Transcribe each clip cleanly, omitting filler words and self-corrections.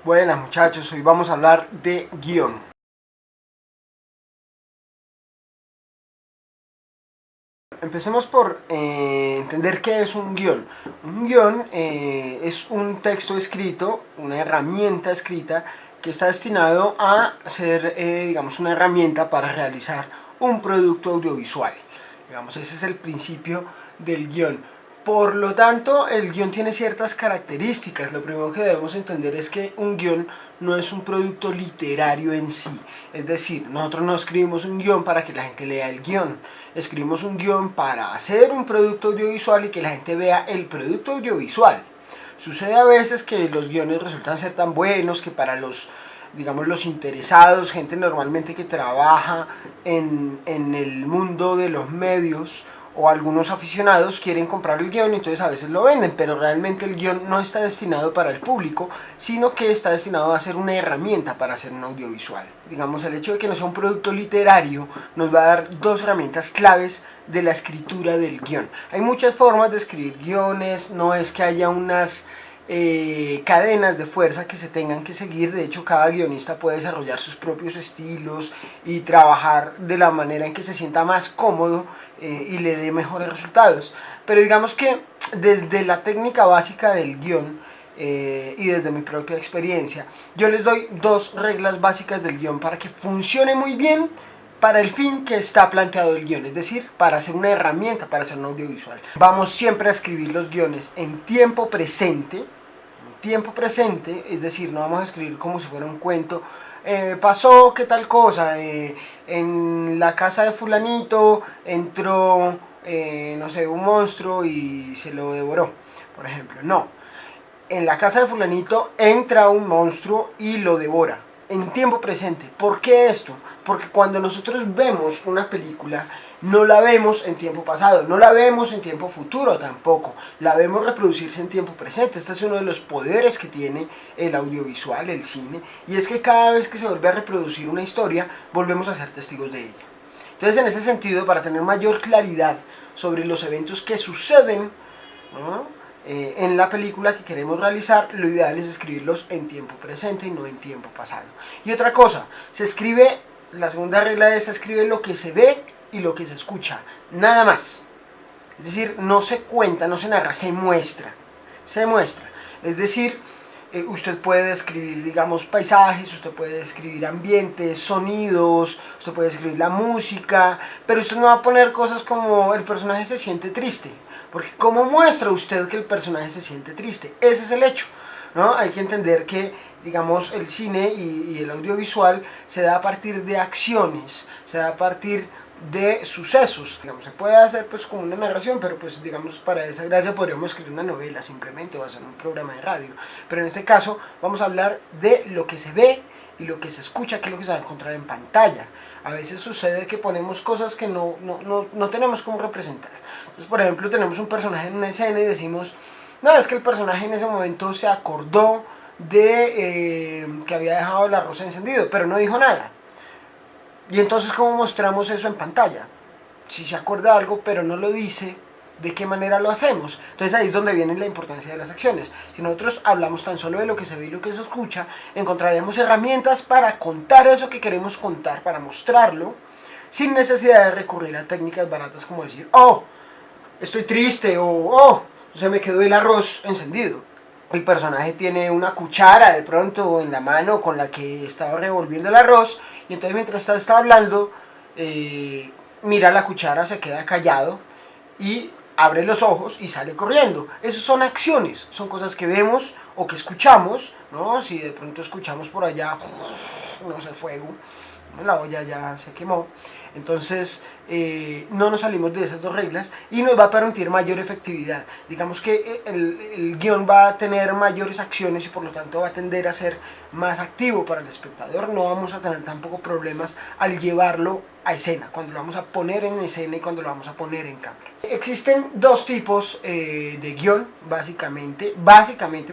Buenas muchachos, hoy vamos a hablar de guión. Empecemos por entender qué es un guión. Un guión es un texto escrito, una herramienta escrita que está destinado a ser, digamos, una herramienta para realizar un producto audiovisual. Digamos, ese es el principio del guión. Por lo tanto, el guión tiene ciertas características. Lo primero que debemos entender es que un guión no es un producto literario en sí. Es decir, nosotros no escribimos un guión para que la gente lea el guión. Escribimos un guión para hacer un producto audiovisual y que la gente vea el producto audiovisual. Sucede a veces que los guiones resultan ser tan buenos que para los, digamos, los interesados, gente normalmente que trabaja en el mundo de los medios, o algunos aficionados quieren comprar el guión y entonces a veces lo venden, pero realmente el guión no está destinado para el público, sino que está destinado a ser una herramienta para hacer un audiovisual. Digamos, el hecho de que no sea un producto literario nos va a dar dos herramientas claves de la escritura del guión. Hay muchas formas de escribir guiones, no es que haya unas cadenas de fuerza que se tengan que seguir. De hecho, cada guionista puede desarrollar sus propios estilos y trabajar de la manera en que se sienta más cómodo y le dé mejores resultados. Pero digamos que desde la técnica básica del guión y desde mi propia experiencia, yo les doy dos reglas básicas del guión para que funcione muy bien para el fin que está planteado el guión, es decir, para hacer una herramienta para hacer un audiovisual. Vamos siempre a escribir los guiones en tiempo presente, es decir, no vamos a escribir como si fuera un cuento. Pasó que tal cosa, en la casa de fulanito entró, no sé, un monstruo y se lo devoró, por ejemplo. No, en la casa de fulanito entra un monstruo y lo devora, en tiempo presente. ¿Por qué esto? Porque cuando nosotros vemos una película, no la vemos en tiempo pasado, no la vemos en tiempo futuro tampoco, la vemos reproducirse en tiempo presente. Este es uno de los poderes que tiene el audiovisual, el cine, y es que cada vez que se vuelve a reproducir una historia, volvemos a ser testigos de ella. Entonces, en ese sentido, para tener mayor claridad sobre los eventos que suceden, ¿no?, en la película que queremos realizar, lo ideal es escribirlos en tiempo presente y no en tiempo pasado. Y otra cosa, se escribe, la segunda regla es: se escribe lo que se ve y lo que se escucha, nada más. Es decir, no se cuenta, no se narra, se muestra. Se muestra. Es decir, usted puede describir, digamos, paisajes, usted puede describir ambientes, sonidos, usted puede describir la música, pero usted no va a poner cosas como el personaje se siente triste, porque ¿cómo muestra usted que el personaje se siente triste? Ese es el hecho, ¿no? Hay que entender que, digamos, el cine y el audiovisual se da a partir de acciones, se da a partir de sucesos. Digamos, se puede hacer pues como una narración, pero pues digamos, para esa gracia podríamos escribir una novela simplemente o hacer un programa de radio. Pero en este caso vamos a hablar de lo que se ve y lo que se escucha, que es lo que se va a encontrar en pantalla. A veces sucede que ponemos cosas que no tenemos cómo representar. Entonces, por ejemplo, tenemos un personaje en una escena y decimos: no, es que el personaje en ese momento se acordó de que había dejado el arroz encendido, pero no dijo nada. Y entonces, ¿cómo mostramos eso en pantalla? Si se acuerda algo pero no lo dice, ¿de qué manera lo hacemos? Entonces ahí es donde viene la importancia de las acciones. Si nosotros hablamos tan solo de lo que se ve y lo que se escucha, encontraremos herramientas para contar eso que queremos contar, para mostrarlo, sin necesidad de recurrir a técnicas baratas como decir: oh, estoy triste, o oh, se me quedó el arroz encendido. El personaje tiene una cuchara de pronto en la mano con la que estaba revolviendo el arroz, y entonces mientras está hablando, mira la cuchara, se queda callado y abre los ojos y sale corriendo. Esas son acciones, son cosas que vemos o que escuchamos, ¿no? Si de pronto escuchamos por allá, no sé, fuego, la olla ya se quemó, entonces no nos salimos de esas dos reglas y nos va a permitir mayor efectividad. Digamos que el guión va a tener mayores acciones y por lo tanto va a tender a ser más activo para el espectador. No vamos a tener tampoco problemas al llevarlo a escena, cuando lo vamos a poner en escena y cuando lo vamos a poner en cámara. Existen dos tipos de guión, básicamente,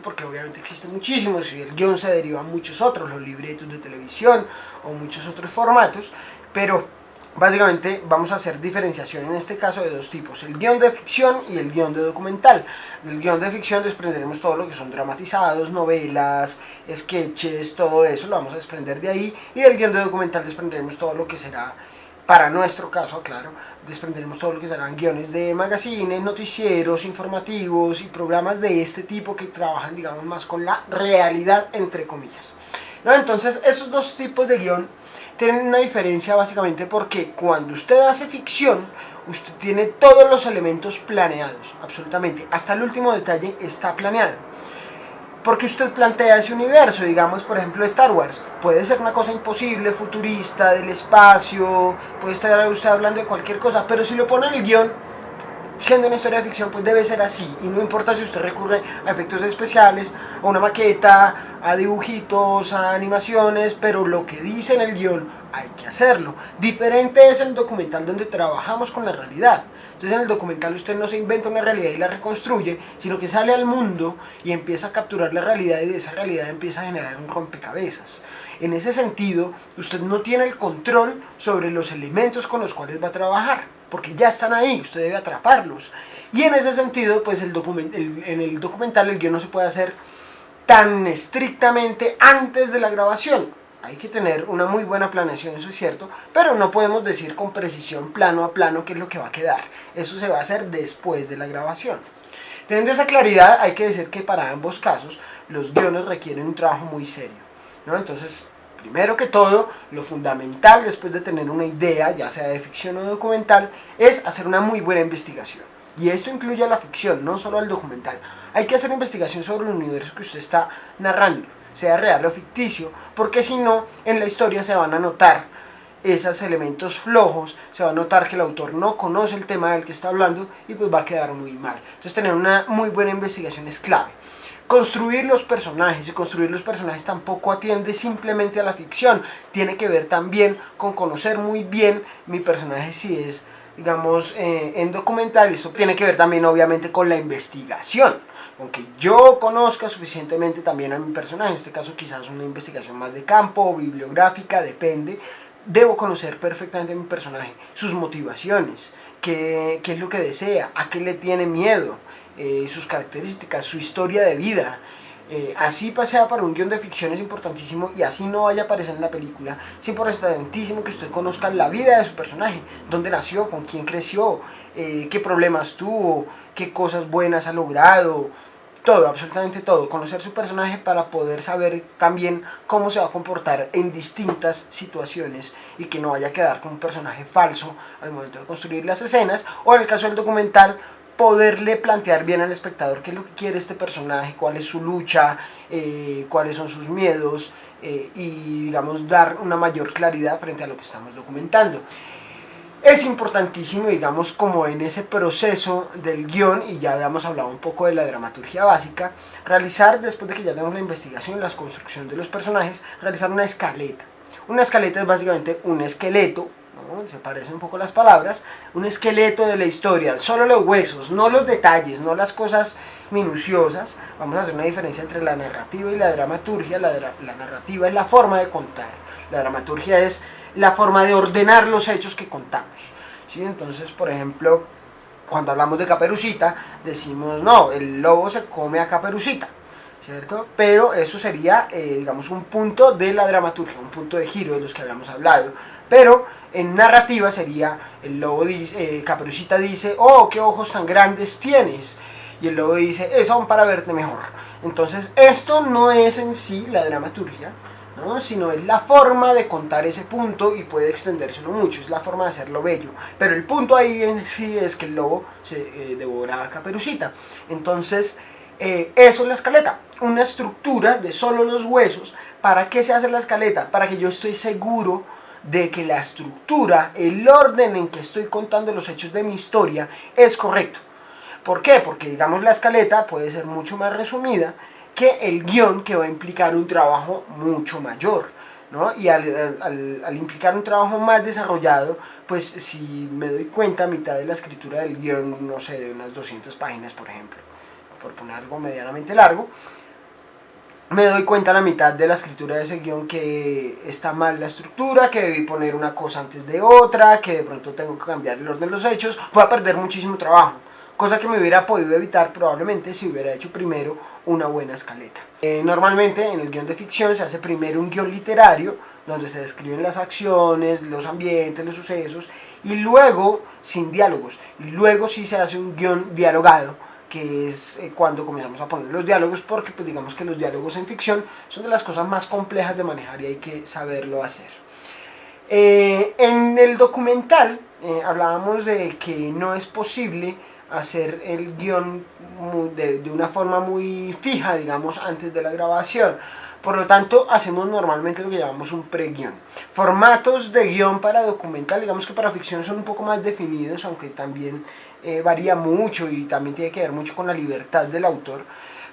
porque obviamente existen muchísimos y el guión se deriva a muchos otros, los libretos de televisión o muchos otros formatos, pero básicamente vamos a hacer diferenciación en este caso de dos tipos, el guión de ficción y el guión de documental. Del guión de ficción desprenderemos todo lo que son dramatizados, novelas, sketches, todo eso lo vamos a desprender de ahí, y del guión de documental desprenderemos todo lo que será, para nuestro caso, claro, desprenderemos todo lo que serán guiones de magazines, noticieros, informativos y programas de este tipo que trabajan, digamos, más con la realidad, entre comillas. ¿No? Entonces, esos dos tipos de guión tienen una diferencia básicamente porque cuando usted hace ficción, usted tiene todos los elementos planeados, absolutamente, hasta el último detalle está planeado. Porque usted plantea ese universo, digamos, por ejemplo, Star Wars. Puede ser una cosa imposible, futurista, del espacio, puede estar usted hablando de cualquier cosa, pero si lo pone en el guión, siendo una historia de ficción, pues debe ser así. Y no importa si usted recurre a efectos especiales, a una maqueta, a dibujitos, a animaciones, pero lo que dice en el guión hay que hacerlo. Diferente es el documental donde trabajamos con la realidad. Entonces en el documental usted no se inventa una realidad y la reconstruye, sino que sale al mundo y empieza a capturar la realidad, y de esa realidad empieza a generar un rompecabezas. En ese sentido, usted no tiene el control sobre los elementos con los cuales va a trabajar, porque ya están ahí, usted debe atraparlos. Y en ese sentido, pues en el documental el guión no se puede hacer tan estrictamente antes de la grabación. Hay que tener una muy buena planeación, eso es cierto, pero no podemos decir con precisión plano a plano qué es lo que va a quedar. Eso se va a hacer después de la grabación. Teniendo esa claridad, hay que decir que para ambos casos los guiones requieren un trabajo muy serio, ¿no? Entonces, primero que todo, lo fundamental después de tener una idea, ya sea de ficción o documental, es hacer una muy buena investigación. Y esto incluye a la ficción, no solo al documental. Hay que hacer investigación sobre el universo que usted está narrando, sea real o ficticio, porque si no, en la historia se van a notar esos elementos flojos, se va a notar que el autor no conoce el tema del que está hablando y pues va a quedar muy mal. Entonces tener una muy buena investigación es clave. Construir los personajes, y construir los personajes tampoco atiende simplemente a la ficción, tiene que ver también con conocer muy bien mi personaje si es, digamos, en documental. Esto tiene que ver también obviamente con la investigación, con que yo conozca suficientemente también a mi personaje, en este caso quizás una investigación más de campo, bibliográfica, depende. Debo conocer perfectamente a mi personaje, sus motivaciones, qué es lo que desea, a qué le tiene miedo, sus características, su historia de vida. Así sea para un guión de ficción es importantísimo, y así no vaya a aparecer en la película, es importantísimo que usted conozca la vida de su personaje, dónde nació, con quién creció, qué problemas tuvo, qué cosas buenas ha logrado, todo, absolutamente todo, conocer su personaje para poder saber también cómo se va a comportar en distintas situaciones y que no vaya a quedar con un personaje falso al momento de construir las escenas, o en el caso del documental, poderle plantear bien al espectador qué es lo que quiere este personaje, cuál es su lucha, cuáles son sus miedos, y digamos dar una mayor claridad frente a lo que estamos documentando. Es importantísimo, digamos, como en ese proceso del guión, y ya habíamos hablado un poco de la dramaturgia básica, realizar, después de que ya tenemos la investigación y la construcción de los personajes, realizar una escaleta. Una escaleta es básicamente un esqueleto, ¿no? Se parecen un poco las palabras, un esqueleto de la historia, solo los huesos, no los detalles, no las cosas minuciosas. Vamos a hacer una diferencia entre la narrativa y la dramaturgia. La narrativa es la forma de contar, la dramaturgia es la forma de ordenar los hechos que contamos, ¿sí? Entonces, por ejemplo, cuando hablamos de Caperucita, decimos, no, el lobo se come a Caperucita, ¿cierto? Pero eso sería, digamos, un punto de la dramaturgia, un punto de giro de los que habíamos hablado. Pero en narrativa sería, el lobo dice, Caperucita dice, oh, qué ojos tan grandes tienes. Y el lobo dice, es aún para verte mejor. Entonces, esto no es en sí la dramaturgia, ¿no? Sino es la forma de contar ese punto, y puede extenderse mucho, es la forma de hacerlo bello, pero el punto ahí en sí es que el lobo se devora a Caperucita. Entonces, eso es la escaleta, una estructura de solo los huesos. ¿Para qué se hace la escaleta? Para que yo estoy seguro de que la estructura, el orden en que estoy contando los hechos de mi historia es correcto. ¿Por qué? Porque, digamos, la escaleta puede ser mucho más resumida que el guión, que va a implicar un trabajo mucho mayor, ¿no? Y al implicar un trabajo más desarrollado, pues si me doy cuenta, a mitad de la escritura del guión, no sé, de unas 200 páginas, por ejemplo, por poner algo medianamente largo, me doy cuenta a la mitad de la escritura de ese guión que está mal la estructura, que debí poner una cosa antes de otra, que de pronto tengo que cambiar el orden de los hechos, voy a perder muchísimo trabajo, cosa que me hubiera podido evitar probablemente si hubiera hecho primero una buena escaleta. Normalmente en el guión de ficción se hace primero un guión literario, donde se describen las acciones, los ambientes, los sucesos, y luego, sin diálogos, y luego sí se hace un guión dialogado, que es cuando comenzamos a poner los diálogos, porque pues digamos que los diálogos en ficción son de las cosas más complejas de manejar y hay que saberlo hacer. En el documental hablábamos de que no es posible hacer el guión de una forma muy fija, digamos, antes de la grabación. Por lo tanto, hacemos normalmente lo que llamamos un pre-guión. Formatos de guión para documental, digamos que para ficción son un poco más definidos, aunque también varía mucho y también tiene que ver mucho con la libertad del autor.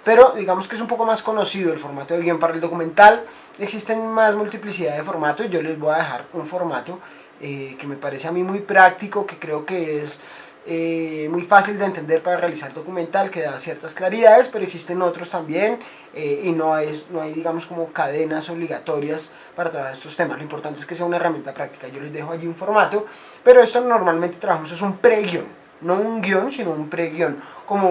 Pero digamos que es un poco más conocido el formato de guión para el documental. Existen más multiplicidad de formatos. Yo les voy a dejar un formato que me parece a mí muy práctico, que creo que es muy fácil de entender para realizar documental, que da ciertas claridades, pero existen otros también y no hay digamos como cadenas obligatorias para trabajar estos temas. Lo importante es que sea una herramienta práctica. Yo les dejo allí un formato, pero esto normalmente trabajamos es un pre-guión, no un guión, sino un pre-guión, como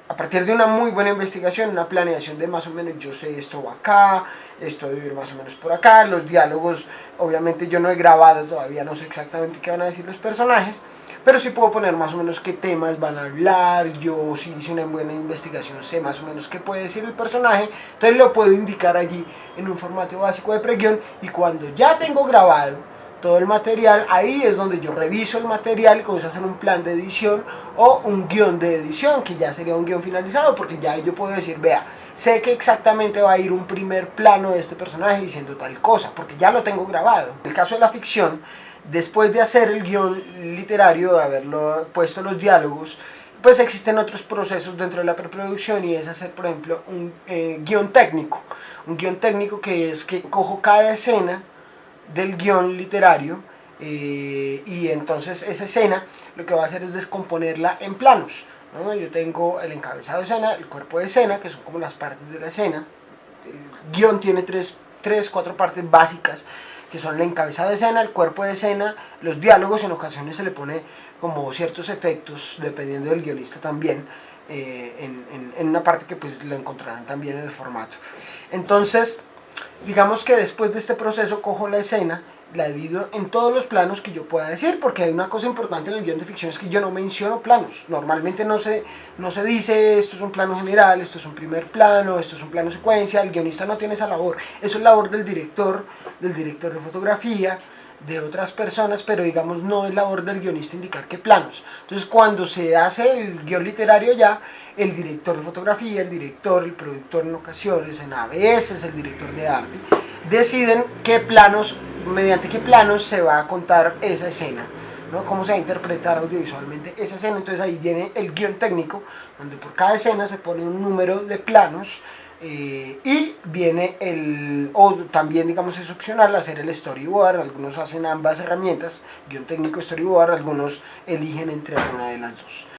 a partir de una muy buena investigación, una planeación de más o menos yo sé esto va acá, esto debe ir más o menos por acá, los diálogos, obviamente yo no he grabado todavía, no sé exactamente qué van a decir los personajes, pero sí puedo poner más o menos qué temas van a hablar, yo si hice una buena investigación sé más o menos qué puede decir el personaje, entonces lo puedo indicar allí en un formato básico de pre-guión y cuando ya tengo grabado todo el material, ahí es donde yo reviso el material y comienzo a hacer un plan de edición o un guión de edición, que ya sería un guión finalizado, porque ya yo puedo decir, vea, sé que exactamente va a ir un primer plano de este personaje diciendo tal cosa, porque ya lo tengo grabado. En el caso de la ficción, después de hacer el guión literario, de haberlo puesto los diálogos, pues existen otros procesos dentro de la preproducción y es hacer, por ejemplo, un guión técnico. Un guión técnico que es que cojo cada escena del guión literario y entonces esa escena lo que va a hacer es descomponerla en planos, ¿no? Yo tengo el encabezado de escena, el cuerpo de escena, que son como las partes de la escena. El guión tiene cuatro partes básicas, que son el encabezado de escena, el cuerpo de escena, los diálogos. En ocasiones se le pone como ciertos efectos, dependiendo del guionista también, en una parte que pues lo encontrarán también en el formato. Entonces, digamos que después de este proceso cojo la escena, la divido en todos los planos que yo pueda decir, porque hay una cosa importante en el guión de ficción, es que yo no menciono planos. Normalmente no se dice esto es un plano general, esto es un primer plano, esto es un plano secuencia. El guionista no tiene esa labor, eso es labor del director de fotografía, de otras personas, pero digamos no es labor del guionista indicar qué planos. Entonces cuando se hace el guión literario ya, el director de fotografía, el director, el productor en ocasiones, a veces el director de arte, deciden qué planos, mediante qué planos se va a contar esa escena, ¿no? Cómo se va a interpretar audiovisualmente esa escena. Entonces ahí viene el guión técnico, donde por cada escena se pone un número de planos. Y viene o también digamos es opcional hacer el storyboard. Algunos hacen ambas herramientas, guión técnico, storyboard, algunos eligen entre alguna de las dos.